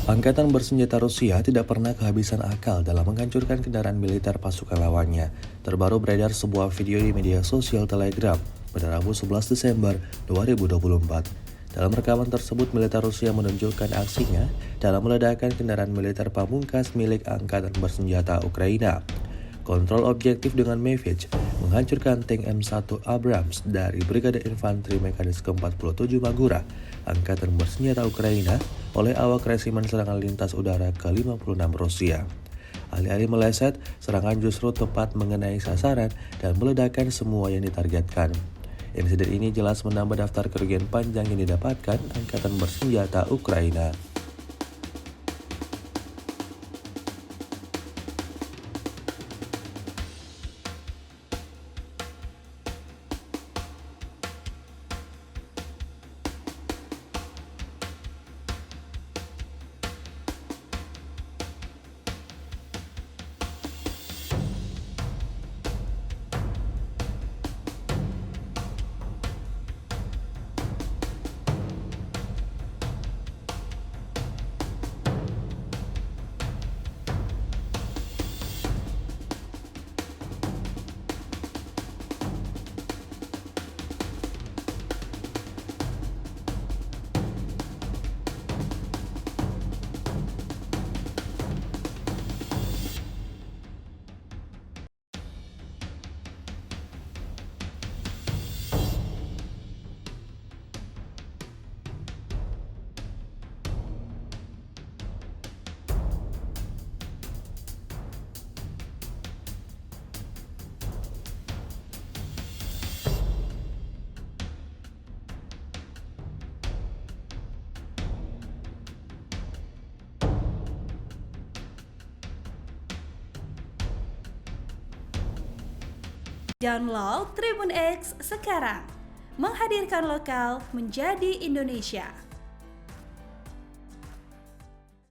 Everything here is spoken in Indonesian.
Angkatan bersenjata Rusia tidak pernah kehabisan akal dalam menghancurkan kendaraan militer pasukan lawannya. Terbaru beredar sebuah video di media sosial Telegram pada Rabu 11 Desember 2024. Dalam rekaman tersebut, militer Rusia menunjukkan aksinya dalam meledakkan kendaraan militer pamungkas milik Angkatan bersenjata Ukraina. Kontrol objektif dengan Mavich menghancurkan tank M1 Abrams dari Brigade Infanteri Mekanis ke-47 Magura, Angkatan bersenjata Ukraina, oleh awak resimen serangan lintas udara ke-56 Rusia. Alih-alih meleset, serangan justru tepat mengenai sasaran dan meledakkan semua yang ditargetkan. Insiden ini jelas menambah daftar kerugian panjang yang didapatkan Angkatan bersenjata Ukraina. Download Tribun X sekarang, menghadirkan lokal menjadi Indonesia.